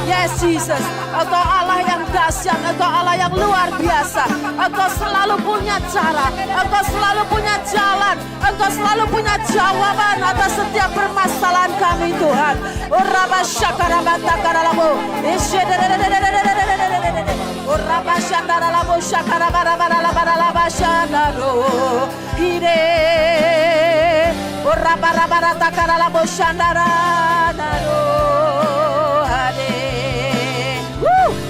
Yes, Jesus, Engkau Allah yang dahsyat, Engkau Allah yang luar biasa. Engkau selalu punya cara, Engkau selalu punya jalan, Engkau selalu punya jawaban atas setiap permasalahan kami, Tuhan.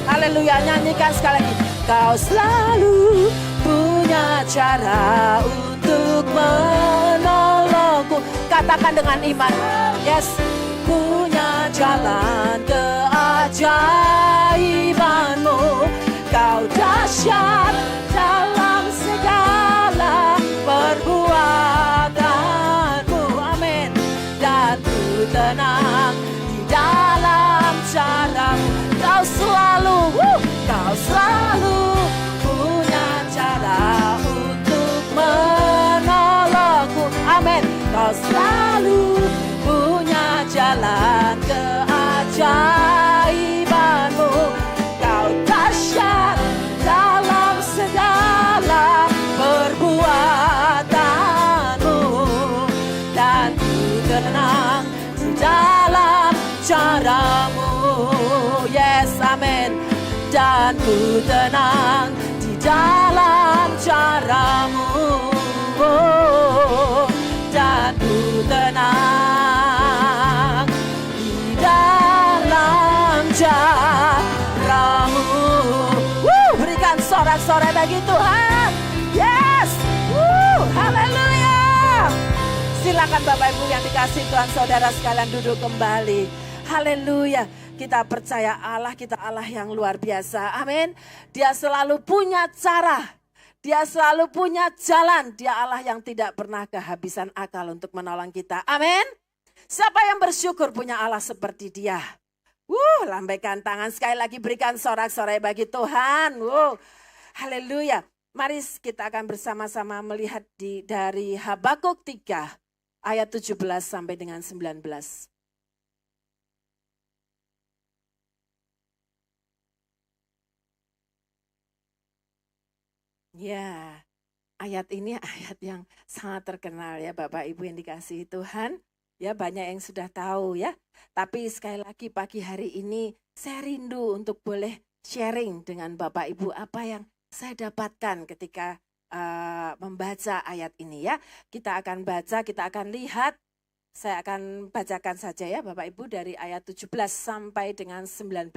Haleluya, nyanyikan sekali lagi. Kau selalu punya cara untuk menolongku. Katakan dengan iman. Yes, punya jalan keajaibanmu. Kau dahsyat dalam segala perbuatanmu. Amin. Dan ku tenang di dalam caramu. Kau selalu punya cara untuk menolongku. Amin. Kau selalu punya jalan keajaibanmu. Kau dahsyat dalam segala perbuatanmu. Dan ku tenang di dalam caramu. Yes, amin. Dan ku tenang di dalam caramu. Dan ku tenang di dalam caramu. Berikan sorak-sorai bagi Tuhan. Yes. Haleluya. Silakan Bapak Ibu yang dikasihi Tuhan, saudara sekalian duduk kembali. Haleluya. Kita percaya Allah, kita Allah yang luar biasa. Amin. Dia selalu punya cara. Dia selalu punya jalan. Dia Allah yang tidak pernah kehabisan akal untuk menolong kita. Amin. Siapa yang bersyukur punya Allah seperti dia? Lambaikan tangan sekali lagi, berikan sorak-sorai bagi Tuhan. Haleluya. Mari kita akan bersama-sama melihat dari Habakuk 3 ayat 17 sampai dengan 19. Ya, ayat ini ayat yang sangat terkenal ya Bapak Ibu yang dikasihi Tuhan. Ya, banyak yang sudah tahu ya. Tapi sekali lagi pagi hari ini saya rindu untuk boleh sharing dengan Bapak Ibu apa yang saya dapatkan ketika membaca ayat ini ya. Kita akan baca, kita akan lihat. Saya akan bacakan saja ya Bapak Ibu dari ayat 17 sampai dengan 19.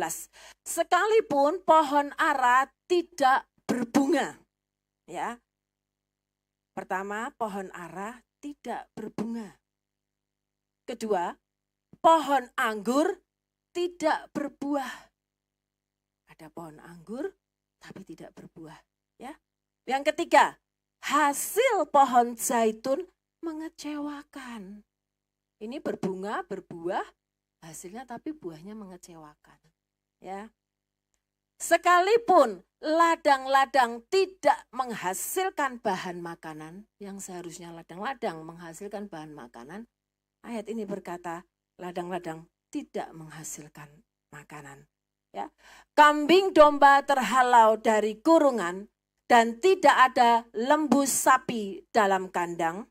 Sekalipun pohon ara tidak berbunga. Ya, pertama pohon ara tidak berbunga. Kedua, pohon anggur tidak berbuah. Ada pohon anggur tapi tidak berbuah. Ya. Yang ketiga, hasil pohon zaitun mengecewakan. Ini berbunga, berbuah, hasilnya tapi buahnya mengecewakan. Ya. Sekalipun ladang-ladang tidak menghasilkan bahan makanan, yang seharusnya ladang-ladang menghasilkan bahan makanan, ayat ini berkata ladang-ladang tidak menghasilkan makanan. Ya. Kambing domba terhalau dari kurungan dan tidak ada lembu sapi dalam kandang.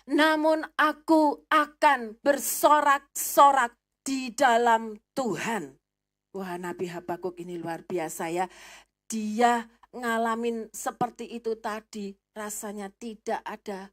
Namun aku akan bersorak-sorak di dalam Tuhan. Wah, Nabi Habakuk ini luar biasa ya. Dia ngalamin seperti itu tadi. Rasanya tidak ada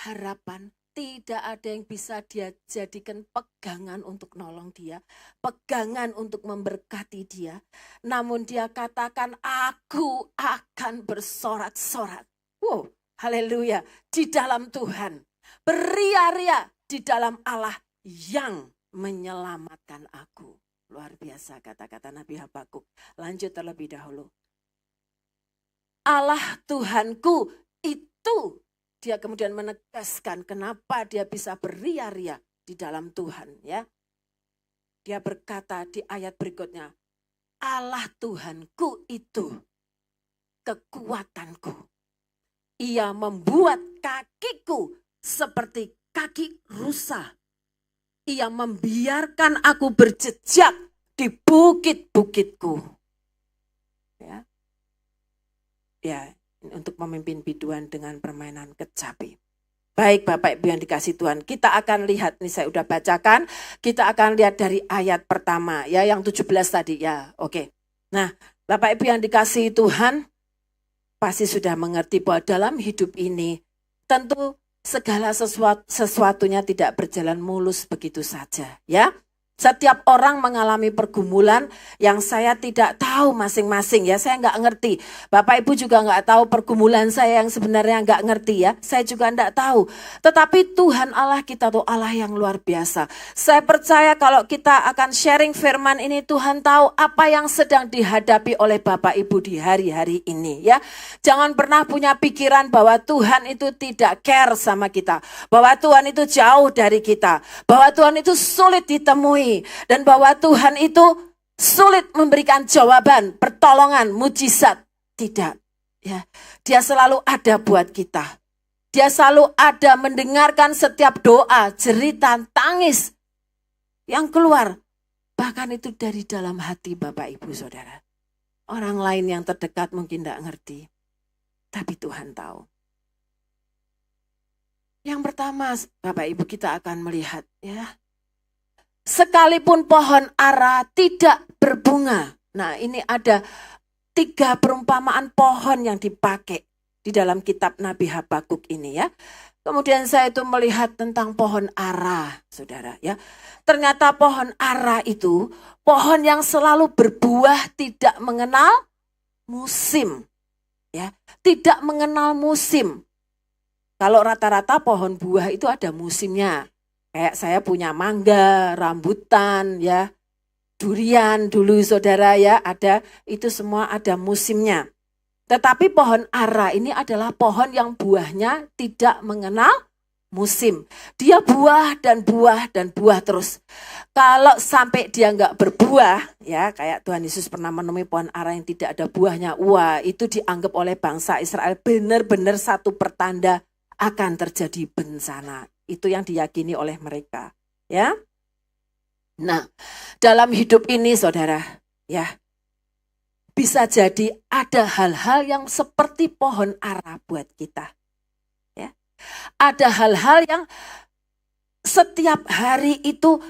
harapan. Tidak ada yang bisa dia jadikan pegangan untuk nolong dia. Pegangan untuk memberkati dia. Namun dia katakan, aku akan bersorak-sorak. Wow, haleluya. Di dalam Tuhan. Beria-ria di dalam Allah yang menyelamatkan aku. Luar biasa kata-kata Nabi Habakuk. Lanjut terlebih dahulu. Allah Tuhanku Itu dia kemudian menegaskan kenapa dia bisa beria-ria di dalam Tuhan, ya. Dia berkata di ayat berikutnya, Allah Tuhanku itu kekuatanku. Ia membuat kakiku seperti kaki rusa. Ia membiarkan aku berjejak di bukit-bukitku. Ya. Ya, untuk memimpin biduan dengan permainan kecapi. Baik Bapak Ibu yang dikasih Tuhan, kita akan lihat, ini saya udah bacakan, kita akan lihat dari ayat pertama, ya yang 17 tadi, ya oke. Nah Bapak Ibu yang dikasih Tuhan, pasti sudah mengerti bahwa dalam hidup ini, tentu segala sesuatunya tidak berjalan mulus begitu saja, ya. Setiap orang mengalami pergumulan yang saya tidak tahu masing-masing, ya. Saya nggak ngerti. Bapak Ibu juga nggak tahu pergumulan saya yang sebenarnya nggak ngerti, ya. Saya juga nggak tahu. Tetapi Tuhan Allah kita tuh Allah yang luar biasa. Saya percaya kalau kita akan sharing firman ini, Tuhan tahu apa yang sedang dihadapi oleh Bapak Ibu di hari-hari ini, ya. Jangan pernah punya pikiran bahwa Tuhan itu tidak care sama kita, bahwa Tuhan itu jauh dari kita, bahwa Tuhan itu sulit ditemui, dan bahwa Tuhan itu sulit memberikan jawaban, pertolongan, mujizat. Tidak, ya. Dia selalu ada buat kita. Dia selalu ada mendengarkan setiap doa, jeritan, tangis yang keluar. Bahkan itu dari dalam hati Bapak Ibu Saudara. Orang lain yang terdekat mungkin tidak ngerti, tapi Tuhan tahu. Yang pertama Bapak Ibu kita akan melihat, ya. Sekalipun pohon ara tidak berbunga. Nah, ini ada 3 perumpamaan pohon yang dipakai di dalam kitab Nabi Habakuk ini, ya. Kemudian saya itu melihat tentang pohon ara, Saudara, ya. Ternyata pohon ara itu pohon yang selalu berbuah, tidak mengenal musim, ya. Tidak mengenal musim. Kalau rata-rata pohon buah itu ada musimnya. Kayak saya punya mangga, rambutan, ya, durian dulu Saudara, ya, ada, itu semua ada musimnya. Tetapi pohon ara ini adalah pohon yang buahnya tidak mengenal musim. Dia buah dan buah dan buah terus. Kalau sampai dia nggak berbuah, ya, kayak Tuhan Yesus pernah menemui pohon ara yang tidak ada buahnya, wah, itu dianggap oleh bangsa Israel benar-benar satu pertanda akan terjadi bencana. Itu yang diyakini oleh mereka, ya. Nah, dalam hidup ini Saudara, ya, bisa jadi ada hal-hal yang seperti pohon ara buat kita, ya. Ada hal-hal yang setiap hari itu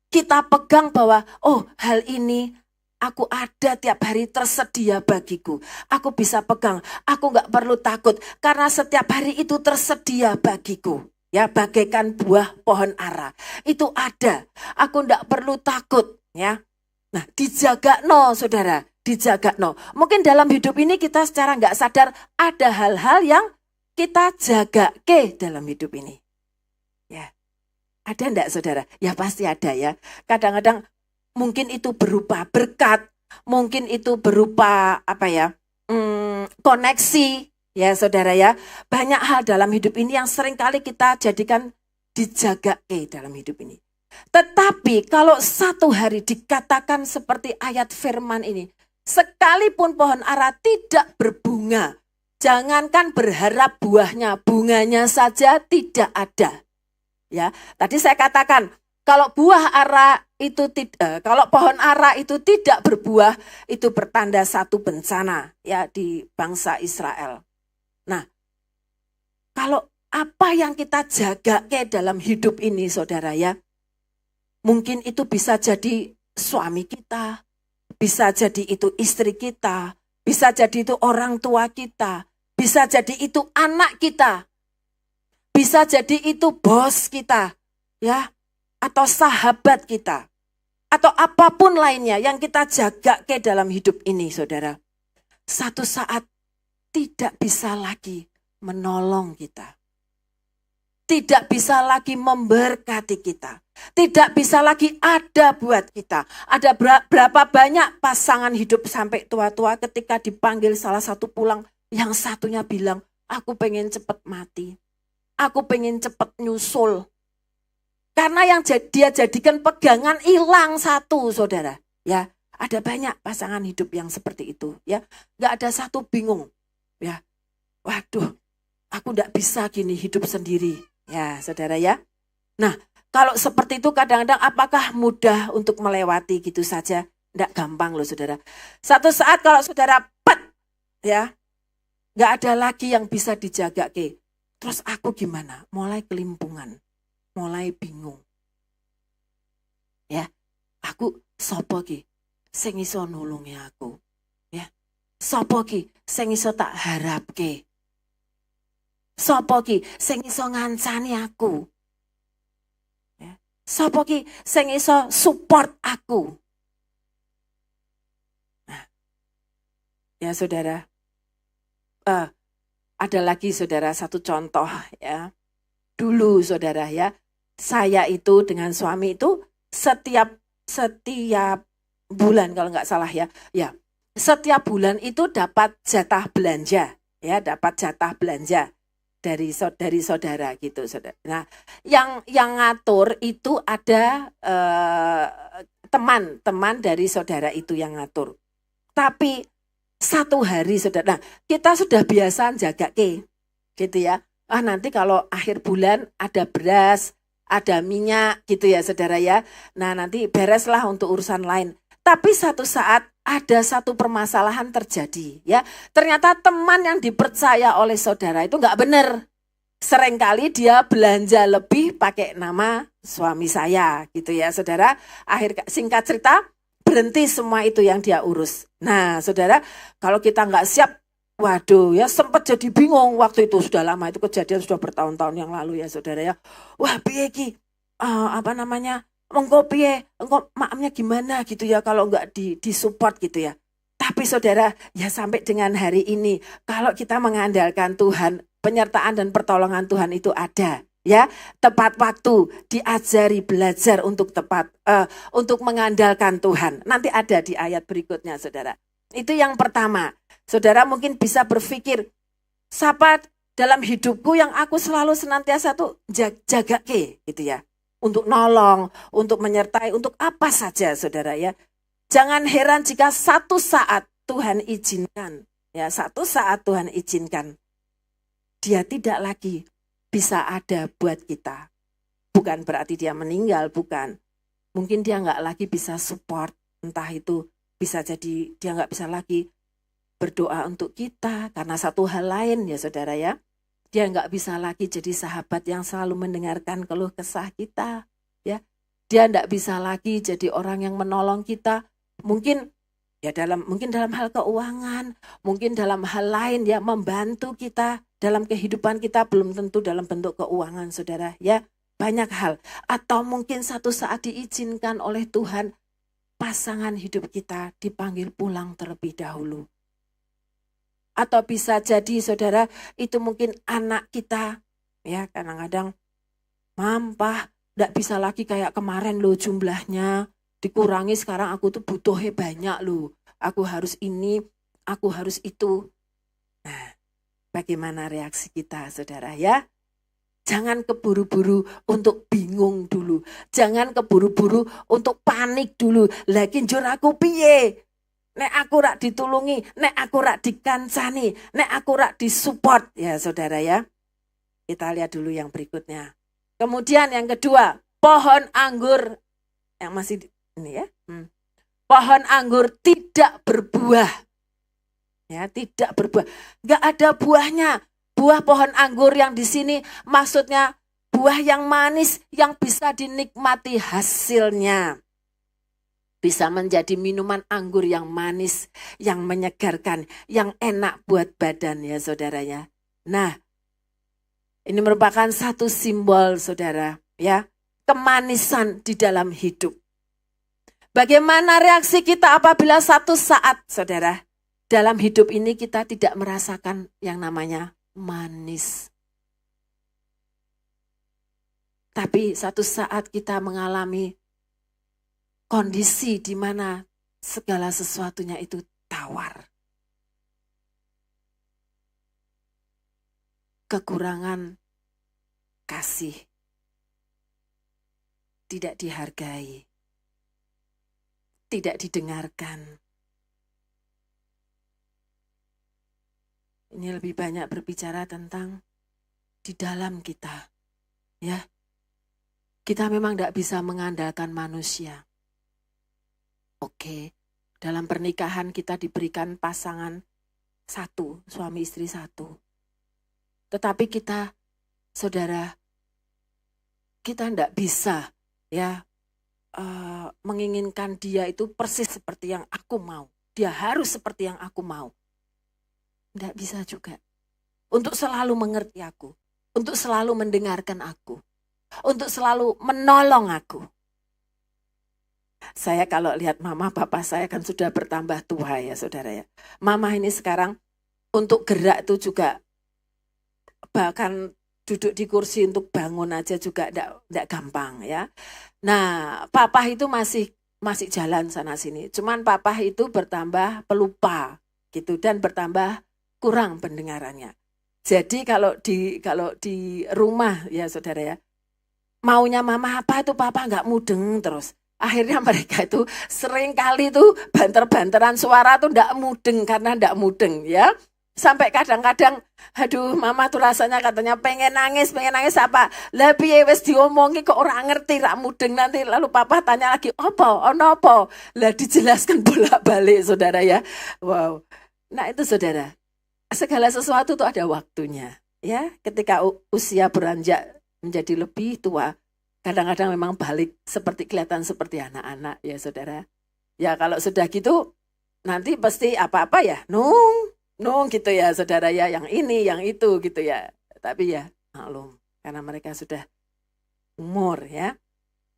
kita pegang bahwa, oh, hal ini aku ada tiap hari tersedia bagiku. Aku bisa pegang, aku nggak perlu takut karena setiap hari itu tersedia bagiku. Ya, bagaikan buah pohon ara. Itu ada, aku nggak perlu takut, ya. Nah, dijaga no Saudara, dijaga no. Mungkin dalam hidup ini kita secara nggak sadar ada hal-hal yang kita jaga ke dalam hidup ini. Ya, ada enggak Saudara? Ya pasti ada, ya. Kadang-kadang mungkin itu berupa berkat, mungkin itu berupa apa, ya, koneksi, ya Saudara, ya. Banyak hal dalam hidup ini yang seringkali kita jadikan dijaga dalam hidup ini. Tetapi kalau satu hari dikatakan seperti ayat firman ini, sekalipun pohon ara tidak berbunga, jangankan berharap buahnya, bunganya saja tidak ada. Ya, tadi saya katakan kalau buah ara itu tidak, kalau pohon ara itu tidak berbuah, itu pertanda satu bencana, ya, di bangsa Israel. Nah, kalau apa yang kita jaga dalam hidup ini Saudara, ya, mungkin itu bisa jadi suami kita, bisa jadi itu istri kita, bisa jadi itu orang tua kita, bisa jadi itu anak kita, bisa jadi itu bos kita, ya, atau sahabat kita, atau apapun lainnya yang kita jaga dalam hidup ini Saudara. Satu saat tidak bisa lagi menolong kita. Tidak bisa lagi memberkati kita. Tidak bisa lagi ada buat kita. Ada berapa banyak pasangan hidup sampai tua-tua ketika dipanggil salah satu pulang, Yang satunya bilang, aku pengen cepet mati. Aku pengen cepet nyusul. Karena yang dia jadikan pegangan hilang satu, saudara. Ya, ada banyak pasangan hidup yang seperti itu. Ya, nggak ada satu bingung. Ya, waduh, aku nggak bisa gini hidup sendiri. Ya, saudara ya. Nah, kalau seperti itu kadang-kadang apakah mudah untuk melewati gitu saja? Nggak gampang loh, saudara. Satu saat kalau saudara ya, nggak ada lagi yang bisa dijaga ke. Terus aku gimana? Mulai kelimpungan, mulai bingung. Ya, aku sopo ki sing iso nulungi aku. Ya, sopo ki sing iso tak harapke. Sopo ki sing iso ngancani aku. Ya, sopo ki sing iso support aku. Nah, ya saudara, ada lagi saudara satu contoh ya. Dulu saudara ya, saya itu dengan suami itu setiap bulan kalau nggak salah ya, setiap bulan itu dapat jatah belanja ya, dapat jatah belanja dari saudara gitu saudara. Nah, yang ngatur itu ada teman-teman dari saudara itu yang ngatur. Tapi satu hari saudara, nah kita sudah biasa jaga gitu ya. Nanti kalau akhir bulan ada beras, ada minyak gitu ya saudara ya. Nah nanti bereslah untuk urusan lain. Tapi satu saat ada satu permasalahan terjadi ya. Ternyata teman yang dipercaya oleh saudara itu nggak benar. Seringkali dia belanja lebih pakai nama suami saya gitu ya saudara. Singkat cerita, berhenti semua itu yang dia urus. Nah saudara, kalau kita nggak siap, waduh ya sempat jadi bingung waktu itu, sudah lama itu kejadian, sudah bertahun-tahun yang lalu ya saudara ya. Wah piye ki, engkau piye, engkau maamnya gimana gitu ya kalau nggak disupport gitu ya. Tapi saudara ya sampai dengan hari ini kalau kita mengandalkan Tuhan, penyertaan dan pertolongan Tuhan itu ada. Ya, tepat waktu diajari belajar untuk untuk mengandalkan Tuhan. Nanti ada di ayat berikutnya, saudara. Itu yang pertama. Saudara mungkin bisa berpikir, siapa dalam hidupku yang aku selalu senantiasa tuh jaga gitu ya. Untuk nolong, untuk menyertai, untuk apa saja, saudara ya. Jangan heran jika satu saat Tuhan izinkan, ya satu saat Tuhan izinkan, dia tidak lagi bisa ada buat kita. Bukan berarti dia meninggal, bukan. Mungkin dia nggak lagi bisa support, entah itu bisa jadi dia nggak bisa lagi berdoa untuk kita karena satu hal lain ya saudara ya. Dia nggak bisa lagi jadi sahabat yang selalu mendengarkan keluh kesah kita. Ya, dia nggak bisa lagi jadi orang yang menolong kita. Mungkin dalam hal keuangan, mungkin dalam hal lain ya, membantu kita dalam kehidupan kita, belum tentu dalam bentuk keuangan saudara ya, banyak hal. Atau mungkin satu saat diizinkan oleh Tuhan pasangan hidup kita dipanggil pulang terlebih dahulu. Atau bisa jadi saudara itu mungkin anak kita ya, kadang-kadang mampah, gak bisa lagi kayak kemarin loh jumlahnya, dikurangi, sekarang aku tuh butuhnya banyak loh. Aku harus ini, aku harus itu. Nah, bagaimana reaksi kita saudara ya? Jangan keburu-buru untuk bingung dulu. Jangan keburu-buru untuk panik dulu. Lagi njur aku piye? Nek aku rak ditulungi, nek aku rak dikancani, nek aku rak disupport. Ya saudara ya. Kita lihat dulu yang berikutnya. Kemudian yang kedua, pohon anggur yang masih ini ya. Pohon anggur tidak berbuah. Ya, tidak berbuah. Enggak ada buahnya. Buah pohon anggur yang di sini maksudnya buah yang manis yang bisa dinikmati hasilnya. Bisa menjadi minuman anggur yang manis, yang menyegarkan, yang enak buat badan ya saudara ya. Nah, ini merupakan satu simbol saudara ya, kemanisan di dalam hidup. Bagaimana reaksi kita apabila satu saat saudara dalam hidup ini kita tidak merasakan yang namanya manis. Tapi satu saat kita mengalami kondisi di mana segala sesuatunya itu tawar. kekurangan kasih, tidak dihargai, tidak didengarkan. Ini lebih banyak berbicara tentang di dalam kita, ya. Kita memang tidak bisa mengandalkan manusia. Oke, dalam pernikahan kita diberikan pasangan satu, suami istri satu. Tetapi kita, saudara, kita tidak bisa ya menginginkan dia itu persis seperti yang aku mau. Dia harus seperti yang aku mau. Tidak bisa juga. Untuk selalu mengerti aku. Untuk selalu mendengarkan aku. Untuk selalu menolong aku. Saya kalau lihat mama papa saya kan sudah bertambah tua ya saudara ya. Mama ini sekarang untuk gerak itu juga bahkan duduk di kursi untuk bangun aja juga tidak gampang ya. Nah papa itu masih jalan sana sini. Cuman papa itu bertambah pelupa gitu dan bertambah kurang pendengarannya. Jadi kalau di rumah ya saudara ya, maunya mama apa itu papa nggak mudeng terus. Akhirnya mereka itu sering kali tuh banter-banteran suara tuh nggak mudeng karena nggak mudeng ya. Sampai kadang-kadang, aduh mama tuh rasanya katanya pengen nangis apa. Lah piye wis diomongi kok ora ngerti rak mudeng nanti lalu papa tanya lagi apa, ono apa. Lah dijelaskan bolak-balik saudara ya. Wow. Nah itu saudara. Segala sesuatu itu ada waktunya, ya. Ketika usia beranjak menjadi lebih tua, kadang-kadang memang balik kelihatan seperti anak-anak, ya saudara. Ya kalau sudah gitu, nanti pasti apa-apa ya, nung gitu ya saudara ya, yang ini, yang itu gitu ya. Tapi ya maklum, karena mereka sudah umur ya.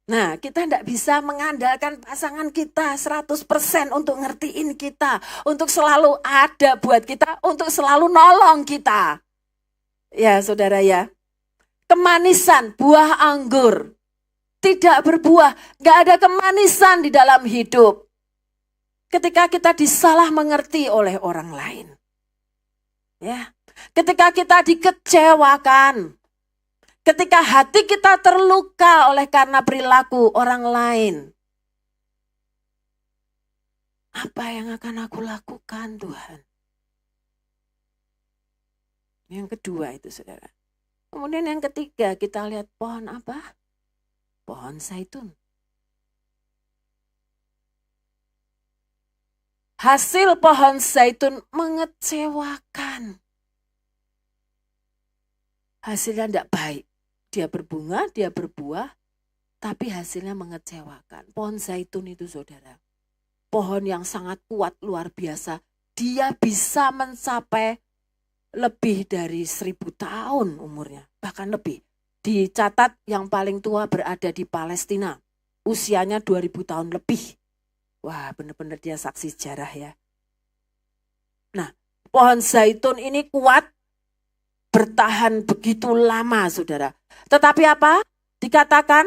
Nah, kita tidak bisa mengandalkan pasangan kita 100% untuk ngertiin kita, untuk selalu ada buat kita, untuk selalu nolong kita. Ya, saudara ya. Kemanisan buah anggur tidak berbuah, gak ada kemanisan di dalam hidup. Ketika kita disalah mengerti oleh orang lain. Ya. Ketika kita dikecewakan. Ketika hati kita terluka oleh karena perilaku orang lain. Apa yang akan aku lakukan Tuhan? Yang kedua itu saudara. Kemudian yang ketiga kita lihat pohon apa? Pohon zaitun. Hasil pohon zaitun mengecewakan. Hasilnya tidak baik. Dia berbunga, dia berbuah, tapi hasilnya mengecewakan. Pohon zaitun itu saudara, pohon yang sangat kuat, luar biasa. Dia bisa mencapai lebih dari 1000 tahun umurnya, bahkan lebih. Dicatat yang paling tua berada di Palestina, usianya 2000 tahun lebih. Wah benar-benar dia saksi sejarah ya. Nah pohon zaitun ini kuat, bertahan begitu lama saudara. Tetapi apa? Dikatakan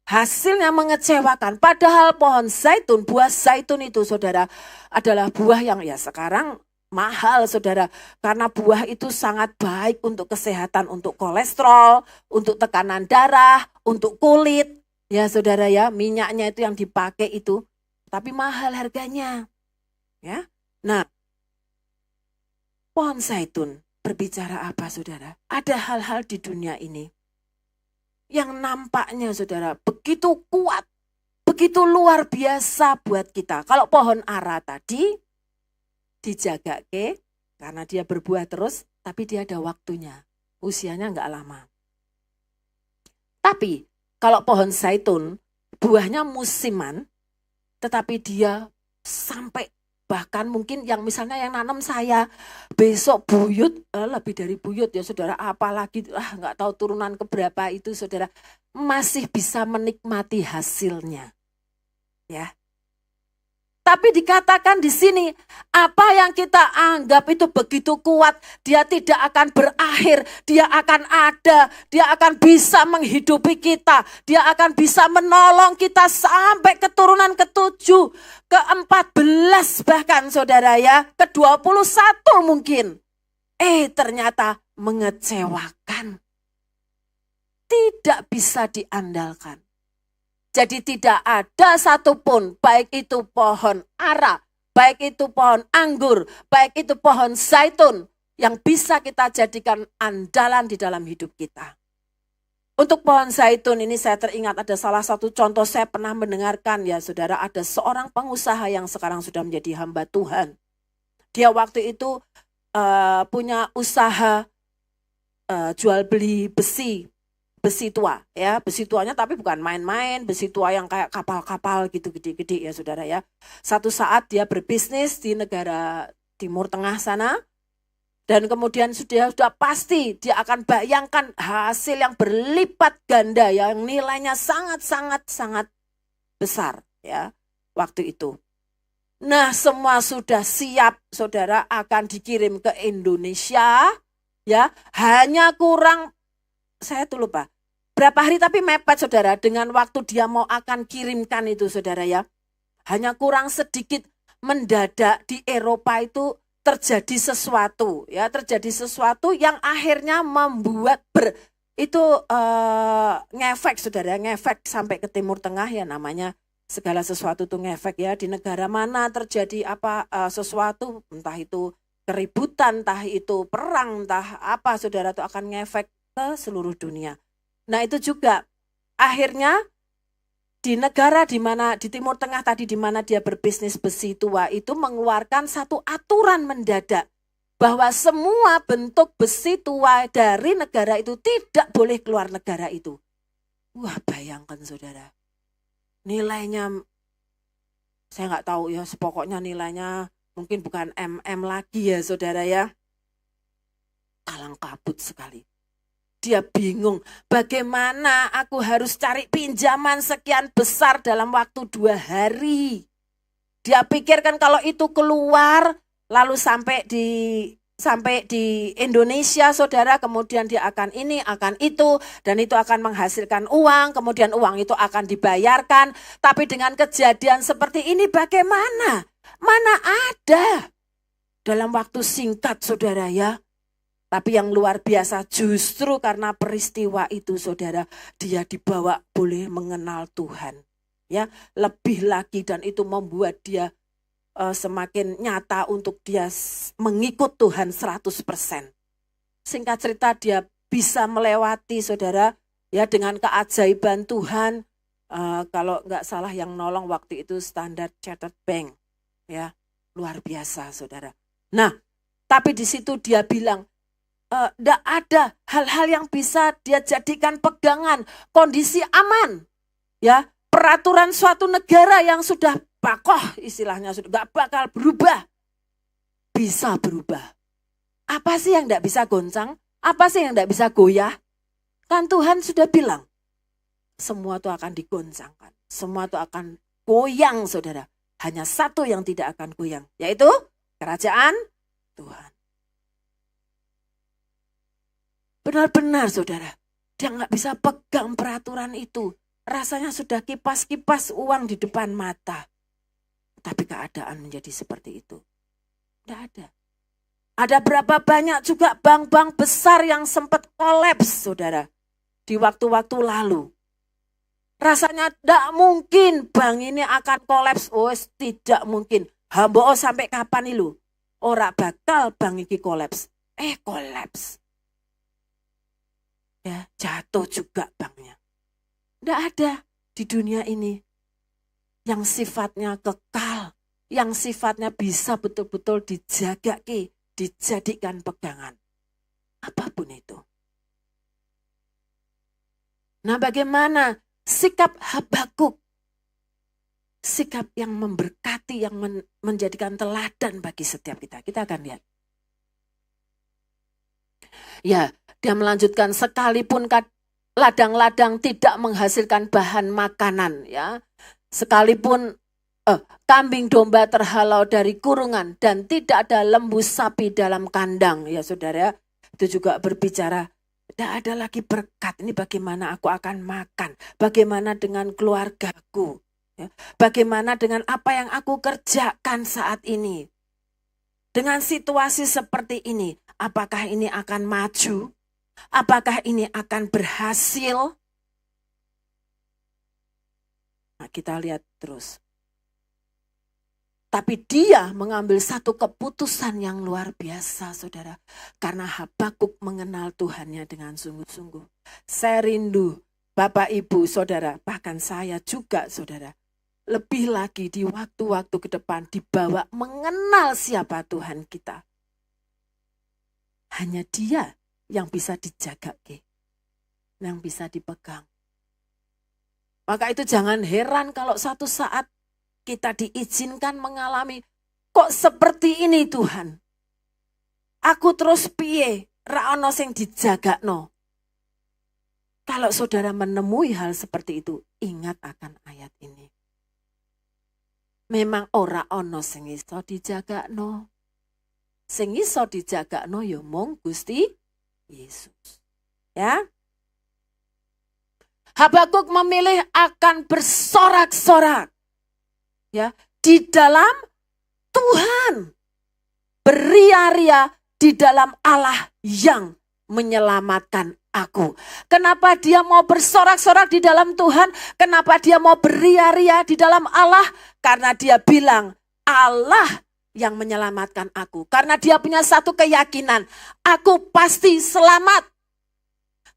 hasilnya mengecewakan. Padahal pohon zaitun, buah zaitun itu saudara adalah buah yang ya sekarang mahal saudara. Karena buah itu sangat baik untuk kesehatan, untuk kolesterol, untuk tekanan darah, untuk kulit. Ya saudara ya, minyaknya itu yang dipakai itu. Tapi mahal harganya. Ya. Nah, pohon zaitun berbicara apa saudara? Ada hal-hal di dunia ini yang nampaknya saudara begitu kuat, begitu luar biasa buat kita. Kalau pohon ara tadi dijaga karena dia berbuah terus, tapi dia ada waktunya, usianya enggak lama. Tapi kalau pohon zaitun buahnya musiman, tetapi dia sampai bahkan mungkin yang misalnya yang nanam saya besok buyut, lebih dari buyut ya saudara, apalagi nggak tahu turunan keberapa itu saudara, masih bisa menikmati hasilnya ya. Tapi dikatakan di sini apa yang kita anggap itu begitu kuat, dia tidak akan berakhir, dia akan ada, dia akan bisa menghidupi kita, dia akan bisa menolong kita sampai keturunan ke-7, ke-14 bahkan saudara ya, ke-21 mungkin. ternyata mengecewakan. Tidak bisa diandalkan. Jadi tidak ada satupun, baik itu pohon ara, baik itu pohon anggur, baik itu pohon zaitun, yang bisa kita jadikan andalan di dalam hidup kita. Untuk pohon zaitun ini saya teringat ada salah satu contoh, saya pernah mendengarkan ya saudara, ada seorang pengusaha yang sekarang sudah menjadi hamba Tuhan. Dia waktu itu punya usaha jual beli besi tua ya, besi tuanya tapi bukan main-main, besi tua yang kayak kapal-kapal gitu gede-gede ya saudara ya. Satu saat dia berbisnis di negara Timur Tengah sana, dan kemudian sudah pasti dia akan bayangkan hasil yang berlipat ganda yang nilainya sangat besar ya waktu itu. Nah, semua sudah siap saudara akan dikirim ke Indonesia ya, hanya kurang, saya tuh lupa berapa hari tapi mepet saudara dengan waktu dia mau akan kirimkan itu saudara ya. Hanya kurang sedikit, mendadak di Eropa itu terjadi sesuatu ya, terjadi sesuatu yang akhirnya membuat ngefek saudara, ngefek sampai ke Timur Tengah ya, namanya segala sesuatu tuh ngefek ya. Di negara mana terjadi sesuatu, entah itu keributan, entah itu perang, entah apa saudara, tuh akan ngefek ke seluruh dunia. Nah itu juga akhirnya di negara di mana di Timur Tengah tadi, di mana dia berbisnis besi tua itu, mengeluarkan satu aturan mendadak bahwa semua bentuk besi tua dari negara itu tidak boleh keluar negara itu. Wah, bayangkan saudara, nilainya saya nggak tahu ya, pokoknya nilainya mungkin bukan MM lagi ya saudara ya, kalang kabut sekali. Dia bingung, bagaimana aku harus cari pinjaman sekian besar dalam waktu 2 hari. Dia pikirkan kalau itu keluar, lalu sampai di Indonesia saudara, kemudian dia akan ini, akan itu, dan itu akan menghasilkan uang, kemudian uang itu akan dibayarkan. Tapi dengan kejadian seperti ini bagaimana? Mana ada dalam waktu singkat saudara ya. Tapi yang luar biasa justru karena peristiwa itu saudara, dia dibawa boleh mengenal Tuhan. Ya, lebih lagi, dan itu membuat dia semakin nyata untuk dia mengikut Tuhan 100%. Singkat cerita dia bisa melewati saudara ya dengan keajaiban Tuhan. Kalau nggak salah yang nolong waktu itu Standard Chartered Bank. Ya, luar biasa saudara. Nah, tapi di situ dia bilang, tidak ada hal-hal yang bisa dia jadikan pegangan, kondisi aman, ya, peraturan suatu negara yang sudah bakoh istilahnya, sudah gak bakal berubah, bisa berubah. Apa sih yang tidak bisa goncang? Apa sih yang tidak bisa goyah? Kan Tuhan sudah bilang, semua itu akan digoncangkan, semua itu akan goyang saudara. Hanya satu yang tidak akan goyang, yaitu kerajaan Tuhan. Benar-benar saudara, dia nggak bisa pegang peraturan itu. Rasanya sudah kipas-kipas uang di depan mata. Tapi keadaan menjadi seperti itu. Tidak ada. Ada berapa banyak juga bank-bank besar yang sempat kolaps saudara. Di waktu-waktu lalu. Rasanya tidak mungkin bank ini akan kolaps. Oh, tidak mungkin. Hambo sampai kapan itu? Ora bakal bank ini kolaps. Kolaps. Ya, jatuh juga banknya. Tidak ada di dunia ini yang sifatnya kekal, yang sifatnya bisa betul-betul dijaga, dijadikan pegangan. Apapun itu. Nah, bagaimana sikap Habakuk? Sikap yang memberkati, yang menjadikan teladan bagi setiap kita. Kita akan lihat. Ya, dia melanjutkan, sekalipun ladang-ladang tidak menghasilkan bahan makanan, ya, sekalipun kambing domba terhalau dari kurungan dan tidak ada lembu sapi dalam kandang, ya saudara, itu juga berbicara tidak ada lagi berkat. Ini bagaimana aku akan makan, bagaimana dengan keluargaku, ya, bagaimana dengan apa yang aku kerjakan saat ini. Dengan situasi seperti ini, Apakah ini akan maju? Apakah ini akan berhasil? Nah, kita lihat terus. Tapi dia mengambil satu keputusan yang luar biasa, saudara. Karena Habakuk mengenal Tuhannya dengan sungguh-sungguh. Saya rindu Bapak, Ibu, saudara, bahkan saya juga, saudara. Lebih lagi di waktu-waktu ke depan dibawa mengenal siapa Tuhan kita. Hanya dia yang bisa dijaga, yang bisa dipegang. Maka itu jangan heran kalau satu saat kita diizinkan mengalami, kok seperti ini Tuhan? Aku terus piye, ra ono sing dijagakno. Kalau saudara menemui hal seperti itu, ingat akan ayat ini. Memang ora ono sing iso dijagakno. Sing iso dijagakno ya mung Gusti Yesus. Ya. Habakuk memilih akan bersorak-sorak. Ya, di dalam Tuhan, beria-ria di dalam Allah yang menyelamatkan aku. Kenapa dia mau bersorak-sorak di dalam Tuhan? Kenapa dia mau beria-ria di dalam Allah? Karena dia bilang, Allah yang menyelamatkan aku. Karena dia punya satu keyakinan, aku pasti selamat.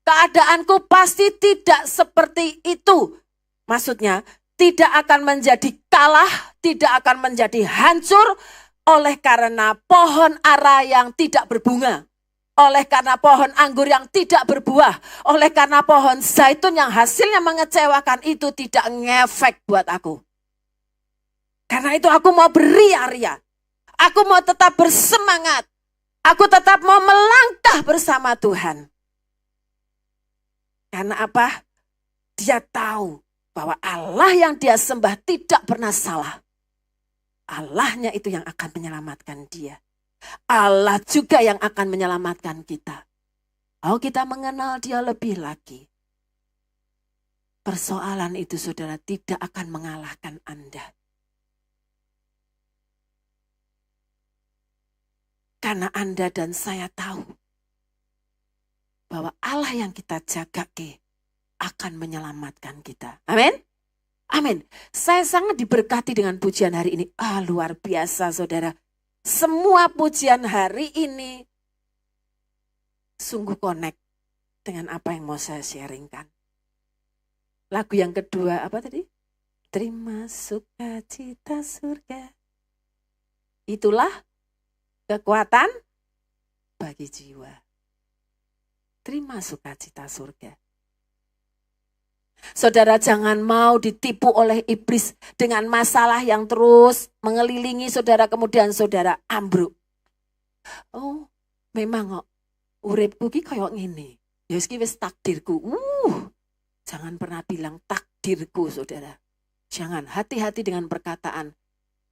Keadaanku pasti tidak seperti itu. Maksudnya, tidak akan menjadi kalah, tidak akan menjadi hancur oleh karena pohon ara yang tidak berbunga. Oleh karena pohon anggur yang tidak berbuah. Oleh karena pohon zaitun yang hasilnya mengecewakan itu tidak ngefek buat aku. Karena itu aku mau beria-ria. Aku mau tetap bersemangat. Aku tetap mau melangkah bersama Tuhan. Karena apa? Dia tahu bahwa Allah yang dia sembah tidak pernah salah. Allahnya itu yang akan menyelamatkan dia. Allah juga yang akan menyelamatkan kita. Oh, kita mengenal dia lebih lagi. Persoalan itu, saudara, tidak akan mengalahkan Anda. Karena Anda dan saya tahu bahwa Allah yang kita jaga akan menyelamatkan kita. Amin. Amin. Saya sangat diberkati dengan pujian hari ini. Luar biasa, saudara. Semua pujian hari ini sungguh connect dengan apa yang mau saya sharingkan. Lagu yang kedua apa tadi? Terima sukacita surga. Itulah kekuatan bagi jiwa. Terima sukacita surga. Saudara, jangan mau ditipu oleh iblis dengan masalah yang terus mengelilingi saudara, kemudian saudara ambruk. Oh, memang kok uripku ki koyo ngene. Ya wis takdirku. Jangan pernah bilang takdirku, saudara. Jangan, hati-hati dengan perkataan.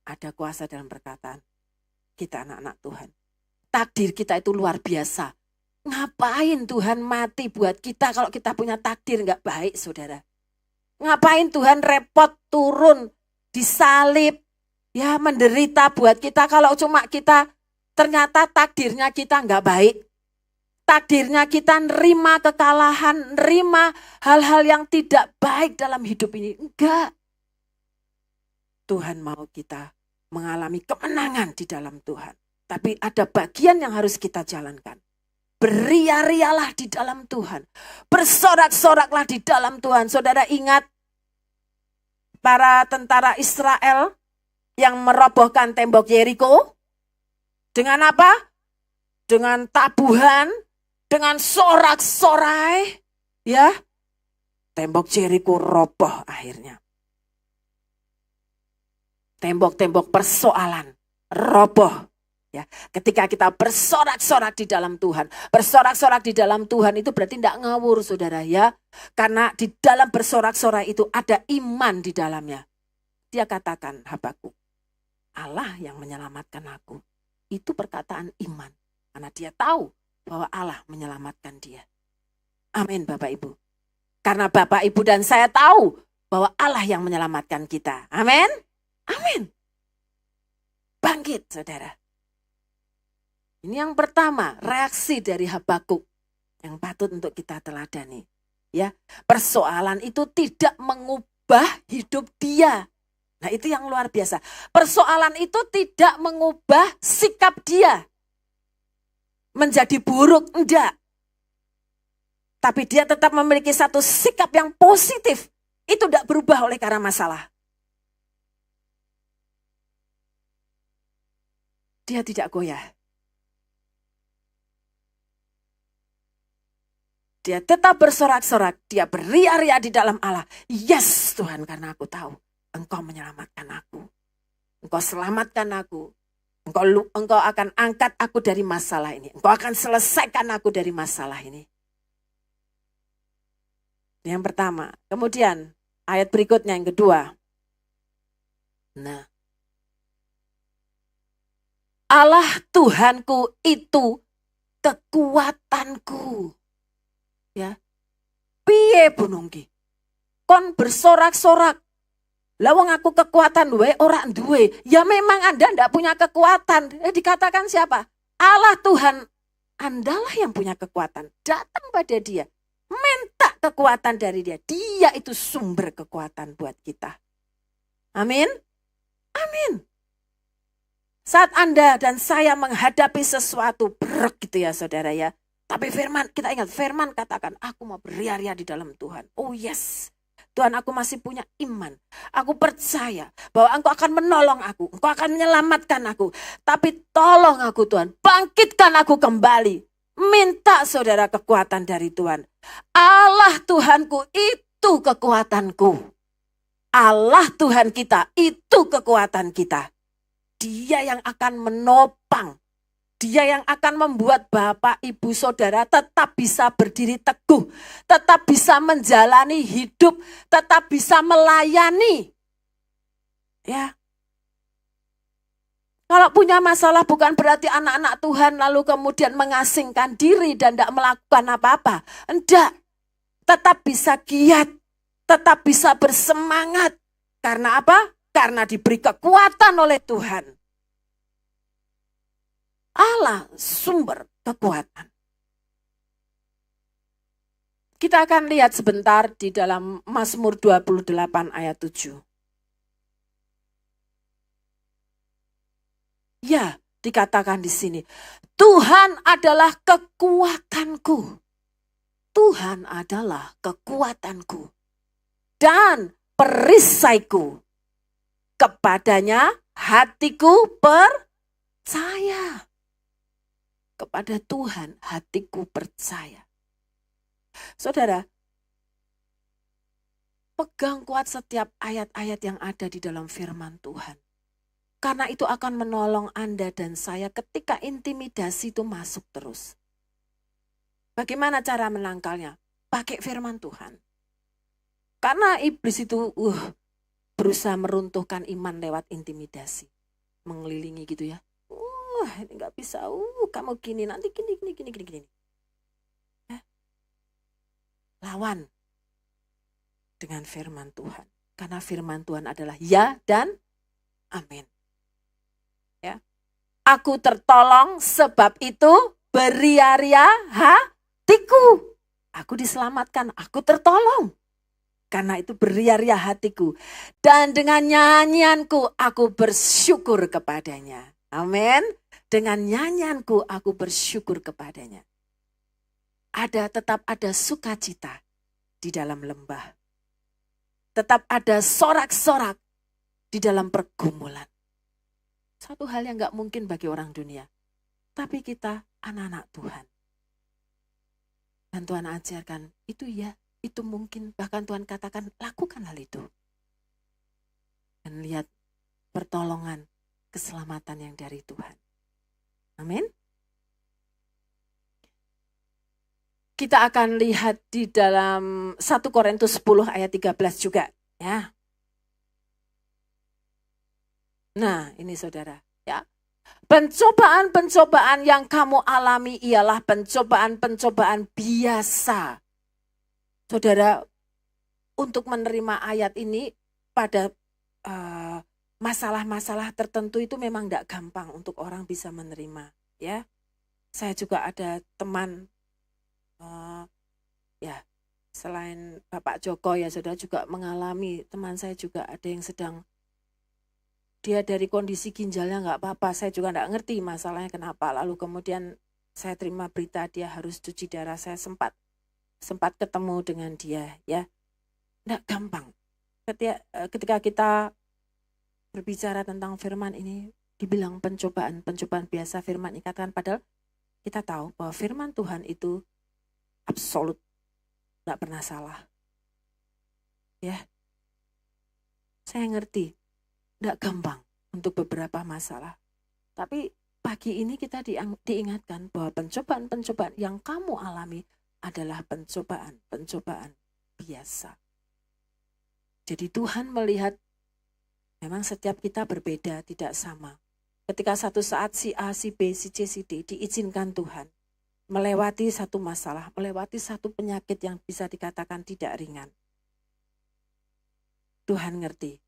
Ada kuasa dalam perkataan. Kita anak-anak Tuhan. Takdir kita itu luar biasa. Ngapain Tuhan mati buat kita kalau kita punya takdir nggak baik, saudara? Ngapain Tuhan repot turun disalib, ya menderita buat kita kalau cuma kita ternyata takdirnya kita nggak baik. Takdirnya kita nerima kekalahan, nerima hal-hal yang tidak baik dalam hidup ini. Enggak. Tuhan mau kita mengalami kemenangan di dalam Tuhan. Tapi ada bagian yang harus kita jalankan. Beria-rialah di dalam Tuhan. Bersorak-soraklah di dalam Tuhan. Saudara ingat para tentara Israel yang merobohkan tembok Yeriko? Dengan apa? Dengan tabuhan, dengan sorak-sorai. Ya, tembok Yeriko roboh akhirnya. Tembok-tembok persoalan roboh. Ya, ketika kita bersorak-sorak di dalam Tuhan. Bersorak-sorak di dalam Tuhan itu berarti tidak ngawur, saudara, ya. Karena di dalam bersorak-sorak itu ada iman di dalamnya. Dia katakan, Habakuk, Allah yang menyelamatkan aku. Itu perkataan iman. Karena dia tahu bahwa Allah menyelamatkan dia. Amin, Bapak Ibu. Karena Bapak Ibu dan saya tahu bahwa Allah yang menyelamatkan kita. Amin. Amin. Bangkit, saudara. Ini yang pertama, reaksi dari Habakuk yang patut untuk kita teladani. Ya, persoalan itu tidak mengubah hidup dia. Nah, itu yang luar biasa. Persoalan itu tidak mengubah sikap dia menjadi buruk, enggak. Tapi dia tetap memiliki satu sikap yang positif. Itu tidak berubah oleh karena masalah. Dia tidak goyah. Dia tetap bersorak-sorak. Dia beria-ria di dalam Allah. Yes Tuhan, karena aku tahu Engkau menyelamatkan aku. Engkau selamatkan aku. Engkau akan angkat aku dari masalah ini. Engkau akan selesaikan aku dari masalah ini. Yang pertama. Kemudian ayat berikutnya yang kedua. Nah. Allah Tuhanku itu kekuatanku. Ya. Piye bunungki. Kon bersorak-sorak. Lawang aku kekuatan duwe ora duwe. Ya memang Anda ndak punya kekuatan. Dikatakan siapa? Allah Tuhan. Andalah yang punya kekuatan. Datang pada dia. Minta kekuatan dari dia. Dia itu sumber kekuatan buat kita. Amin. Amin. Saat Anda dan saya menghadapi sesuatu berat gitu ya saudara ya. Tapi firman, kita ingat firman katakan, aku mau beria-ria di dalam Tuhan. Oh yes. Tuhan, aku masih punya iman. Aku percaya bahwa Engkau akan menolong aku. Engkau akan menyelamatkan aku. Tapi tolong aku Tuhan, bangkitkan aku kembali. Minta saudara kekuatan dari Tuhan. Allah Tuhanku itu kekuatanku. Allah Tuhan kita itu kekuatan kita. Dia yang akan menopang. Dia yang akan membuat Bapak, Ibu, Saudara tetap bisa berdiri teguh. Tetap bisa menjalani hidup. Tetap bisa melayani. Ya. Kalau punya masalah bukan berarti anak-anak Tuhan lalu kemudian mengasingkan diri dan tidak melakukan apa-apa. Enggak. Tetap bisa giat. Tetap bisa bersemangat. Karena apa? Karena diberi kekuatan oleh Tuhan. Allah sumber kekuatan. Kita akan lihat sebentar di dalam Mazmur 28 ayat 7. Ya, dikatakan di sini, Tuhan adalah kekuatanku. Tuhan adalah kekuatanku dan perisaiku. Kepadanya hatiku percaya. Kepada Tuhan hatiku percaya. Saudara, pegang kuat setiap ayat-ayat yang ada di dalam firman Tuhan. Karena itu akan menolong Anda dan saya ketika intimidasi itu masuk terus. Bagaimana cara menangkalnya? Pakai firman Tuhan. Karena iblis itu berusaha meruntuhkan iman lewat intimidasi. Mengelilingi gitu ya. Ini gak bisa, kamu gini, nanti gini. Lawan dengan firman Tuhan. Karena firman Tuhan adalah ya dan amin. Ya. Aku tertolong sebab itu beria-ria hatiku. Aku diselamatkan, aku tertolong. Karena itu beria-ria hatiku. Dan dengan nyanyianku aku bersyukur kepadanya. Amin. Dengan nyanyianku aku bersyukur kepadanya. Tetap ada sukacita di dalam lembah. Tetap ada sorak-sorak di dalam pergumulan. Satu hal yang gak mungkin bagi orang dunia. Tapi kita anak-anak Tuhan. Dan Tuhan ajarkan, itu ya, itu mungkin. Bahkan Tuhan katakan, lakukan hal itu. Dan lihat pertolongan, keselamatan yang dari Tuhan. Amin. Kita akan lihat di dalam 1 Korintus 10 ayat 13 juga. Ya. Nah ini saudara. Ya. Pencobaan-pencobaan yang kamu alami ialah pencobaan-pencobaan biasa. Saudara, untuk menerima ayat ini pada masalah-masalah tertentu itu memang tidak gampang untuk orang bisa menerima. Ya. Saya juga ada teman, ya selain Bapak Joko ya saudara juga mengalami, teman saya juga ada yang sedang, dia dari kondisi ginjalnya nggak apa-apa, saya juga nggak ngerti masalahnya kenapa. Lalu kemudian saya terima berita dia harus cuci darah, saya sempat ketemu dengan dia ya. Nggak gampang. Ketika kita berbicara tentang firman ini, dibilang pencobaan biasa, firman ikatan, padahal kita tahu bahwa firman Tuhan itu absolut, nggak pernah salah. Ya, saya ngerti, nggak gampang untuk beberapa masalah. Tapi pagi ini kita diingatkan bahwa pencobaan yang kamu alami adalah pencobaan biasa. Jadi Tuhan melihat memang setiap kita berbeda, tidak sama. Ketika satu saat si A, si B, si C, si D diizinkan Tuhan melewati satu masalah, melewati satu penyakit yang bisa dikatakan tidak ringan. Tuhan ngerti.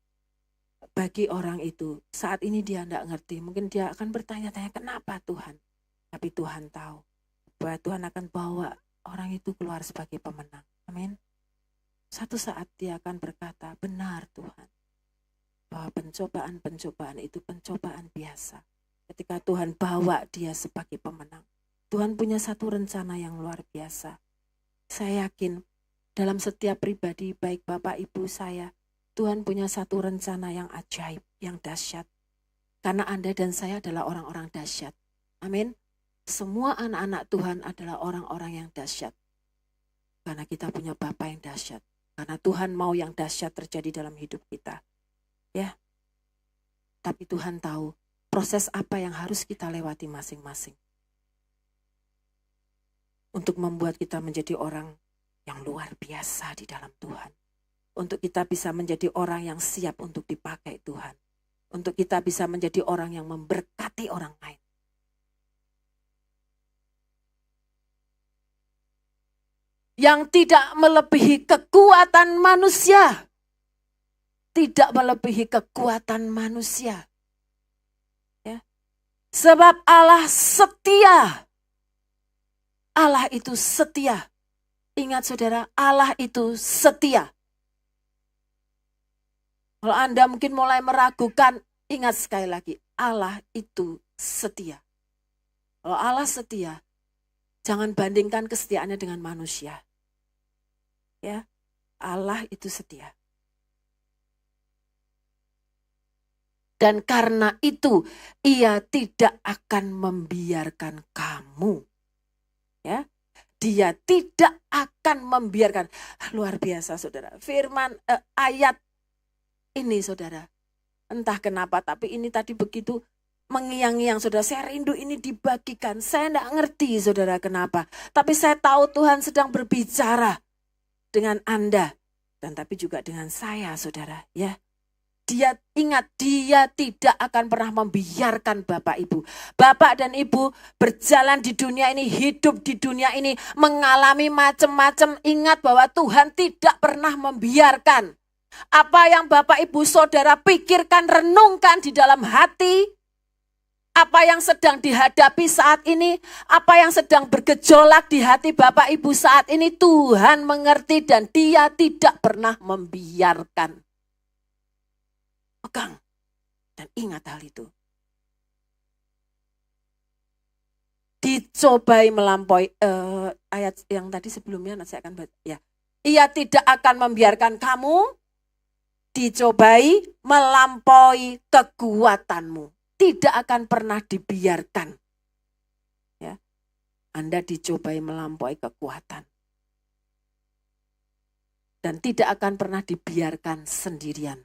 Bagi orang itu, saat ini dia tidak ngerti. Mungkin dia akan bertanya-tanya, kenapa Tuhan? Tapi Tuhan tahu bahwa Tuhan akan bawa orang itu keluar sebagai pemenang. Amin. Satu saat dia akan berkata, benar Tuhan. Bahwa pencobaan itu pencobaan biasa. Ketika Tuhan bawa dia sebagai pemenang. Tuhan punya satu rencana yang luar biasa. Saya yakin dalam setiap pribadi, baik Bapak Ibu saya, Tuhan punya satu rencana yang ajaib, yang dahsyat. Karena Anda dan saya adalah orang-orang dahsyat. Amin. Semua anak-anak Tuhan adalah orang-orang yang dahsyat. Karena kita punya Bapa yang dahsyat. Karena Tuhan mau yang dahsyat terjadi dalam hidup kita. Ya. Tapi Tuhan tahu proses apa yang harus kita lewati masing-masing. Untuk membuat kita menjadi orang yang luar biasa di dalam Tuhan. Untuk kita bisa menjadi orang yang siap untuk dipakai Tuhan. Untuk kita bisa menjadi orang yang memberkati orang lain. Yang tidak melebihi kekuatan manusia. Tidak melebihi kekuatan manusia. Ya. Sebab Allah setia. Allah itu setia. Ingat saudara, Allah itu setia. Kalau Anda mungkin mulai meragukan, ingat sekali lagi, Allah itu setia. Kalau Allah setia, jangan bandingkan kesetiaannya dengan manusia. Ya, Allah itu setia. Dan karena itu, Ia tidak akan membiarkan kamu. Ya, Dia tidak akan membiarkan. Luar biasa saudara. Firman ayat ini saudara, entah kenapa, tapi ini tadi begitu mengiang-ngiang saudara. Saya rindu ini dibagikan. Saya tidak ngerti saudara kenapa. Tapi saya tahu Tuhan sedang berbicara dengan Anda. Dan tapi juga dengan saya saudara. Ya, Dia ingat, Dia tidak akan pernah membiarkan Bapak Ibu. Bapak dan Ibu berjalan di dunia ini, hidup di dunia ini, mengalami macam-macam. Ingat bahwa Tuhan tidak pernah membiarkan. Apa yang Bapak Ibu Saudara pikirkan, renungkan di dalam hati, apa yang sedang dihadapi saat ini, apa yang sedang bergejolak di hati Bapak Ibu saat ini, Tuhan mengerti dan Dia tidak pernah membiarkan. Pegang dan ingat hal itu. Dicobai melampaui, ayat yang tadi sebelumnya saya akan baca ya. Ia tidak akan membiarkan kamu dicobai melampaui kekuatanmu. Tidak akan pernah dibiarkan. Ya. Anda dicobai melampaui kekuatan. Dan tidak akan pernah dibiarkan sendirian.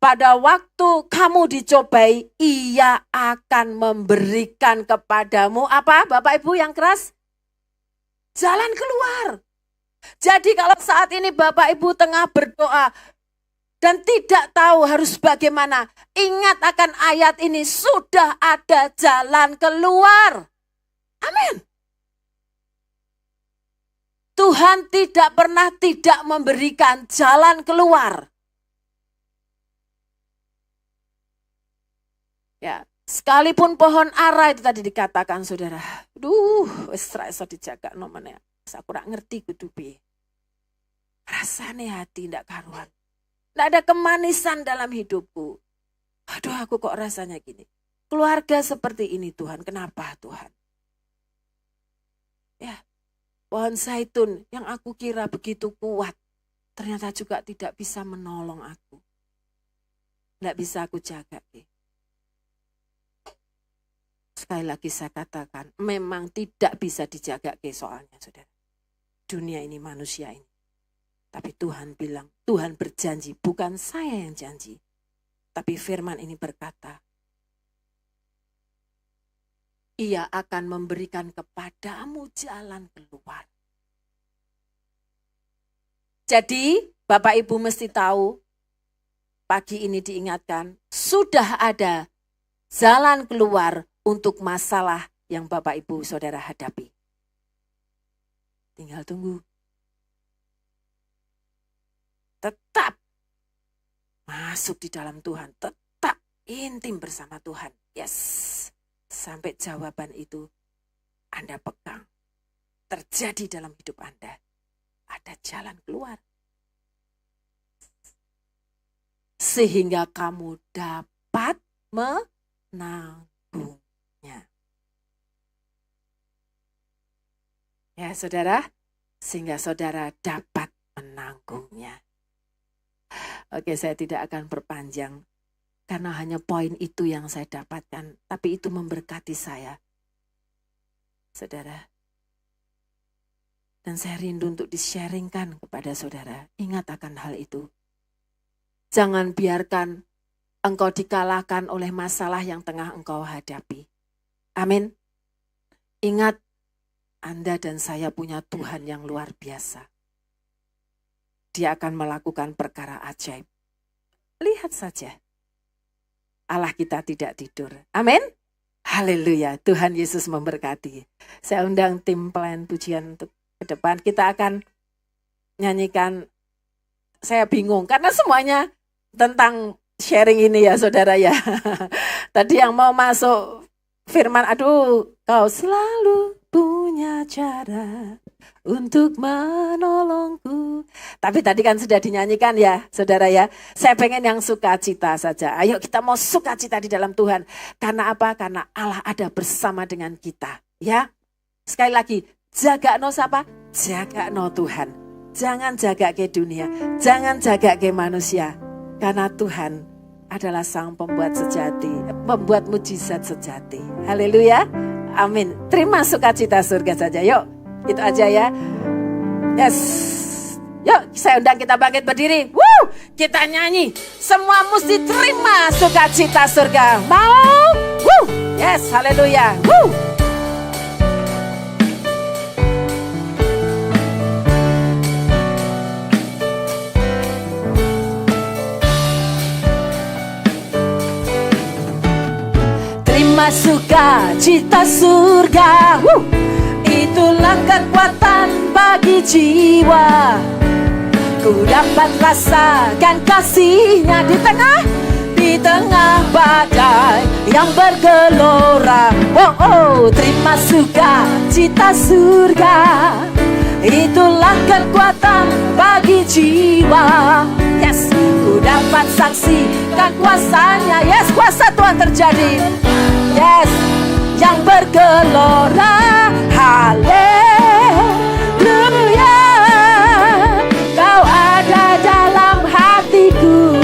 Pada waktu kamu dicobai, Ia akan memberikan kepadamu apa Bapak Ibu yang keras? Jalan keluar. Jadi kalau saat ini Bapak Ibu tengah berdoa dan tidak tahu harus bagaimana, ingat akan ayat ini, sudah ada jalan keluar. Amin. Tuhan tidak pernah tidak memberikan jalan keluar. Ya, Sekalipun pohon ara itu tadi dikatakan saudara. Wis ra iso dijaga nomene. Aku ora ngerti kudu piye. Rasane hati ndak karuan. Ndak ada kemanisan dalam hidupku. Aduh, aku kok rasanya gini. Keluarga seperti ini Tuhan, kenapa Tuhan? Ya, pohon zaitun yang aku kira begitu kuat, ternyata juga tidak bisa menolong aku. Ndak bisa aku jaga. Sekali lagi saya katakan, memang tidak bisa dijaga soalnya saudara. Dunia ini, manusia ini. Tapi Tuhan bilang, Tuhan berjanji, bukan saya yang janji. Tapi firman ini berkata, Ia akan memberikan kepadamu jalan keluar. Jadi Bapak Ibu mesti tahu, pagi ini diingatkan, sudah ada jalan keluar untuk masalah yang Bapak Ibu Saudara hadapi. Tinggal tunggu. Tetap masuk di dalam Tuhan, tetap intim bersama Tuhan. Yes, sampai jawaban itu Anda pegang. Terjadi dalam hidup Anda. Ada jalan keluar. Sehingga kamu dapat menanggungnya. Ya saudara, sehingga saudara dapat menanggungnya. Oke, saya tidak akan perpanjang karena hanya poin itu yang saya dapatkan, tapi itu memberkati saya. Saudara, dan saya rindu untuk di-sharingkan kepada saudara. Ingat akan hal itu. Jangan biarkan engkau dikalahkan oleh masalah yang tengah engkau hadapi. Amin. Ingat, Anda dan saya punya Tuhan yang luar biasa. Dia akan melakukan perkara ajaib. Lihat saja. Allah kita tidak tidur. Amin. Haleluya. Tuhan Yesus memberkati. Saya undang tim pelayan pujian untuk ke depan. Kita akan nyanyikan. Saya bingung karena semuanya tentang sharing ini ya saudara ya. Tadi yang mau masuk firman, aduh, kau selalu punya cara untuk menolongku. Tapi tadi kan sudah dinyanyikan ya saudara ya. Saya pengen yang sukacita saja. Ayo kita mau sukacita di dalam Tuhan. Karena apa? Karena Allah ada bersama dengan kita. Ya. Sekali lagi, jaga no siapa? Jaga no Tuhan. Jangan jaga ke dunia. Jangan jaga ke manusia. Karena Tuhan adalah sang pembuat sejati. Membuat mujizat sejati. Haleluya. Amin. Terima sukacita surga saja. Yuk. Itu aja ya. Yes. Yuk saya undang kita bangkit berdiri. Woo, kita nyanyi. Semua mesti terima sukacita surga. Mau? Woo. Yes, haleluya. Woo. Terima sukacita surga. Woo. Itulah kekuatan bagi jiwa. Ku dapat rasakan kasihnya di tengah badai yang bergelora. Oh, terima sukacita surga. Itulah kekuatan bagi jiwa. Yes, ku dapat saksikan kuasanya. Yes, kuasa Tuhan terjadi. Yes, yang bergelora. Haleluya, kau ada dalam hatiku,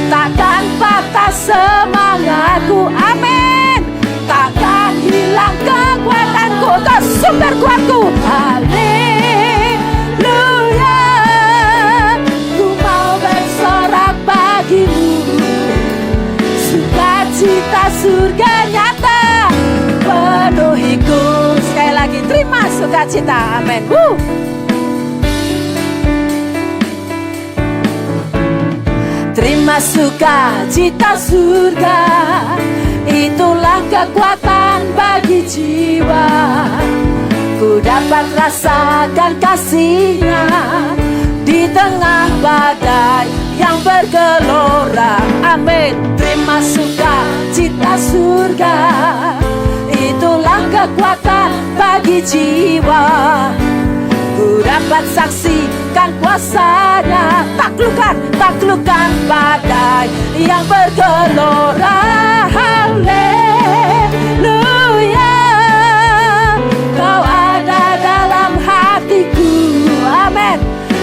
takkan patah semangatku. Amin. Takkan hilang kekuatanku, kau sumber kuatku. Haleluya, ku mau bersorak bagimu. Sukacita surga nyata penuhiku. Sekali lagi, terima sukacita. Amin. Terima sukacita surga. Itulah kekuatan bagi jiwa. Ku dapat rasakan kasihnya di tengah badai yang bergelora. Amin. Terima sukacita surga, itulah kekuatan bagi jiwa. Ku dapat saksikan kuasanya, taklukkan badai yang bergelora. Haleluya, Kau ada dalam hatiku. Amin.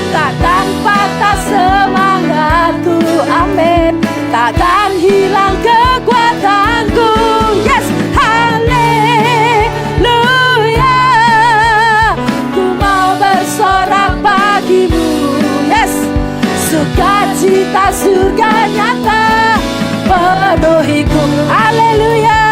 Takkan patah semangatku. Amin. Takkan hilang kekuatanku. Yes, haleluya, ku mau bersorak bagimu. Yes, sukacita surga nyata penuhiku. Haleluya.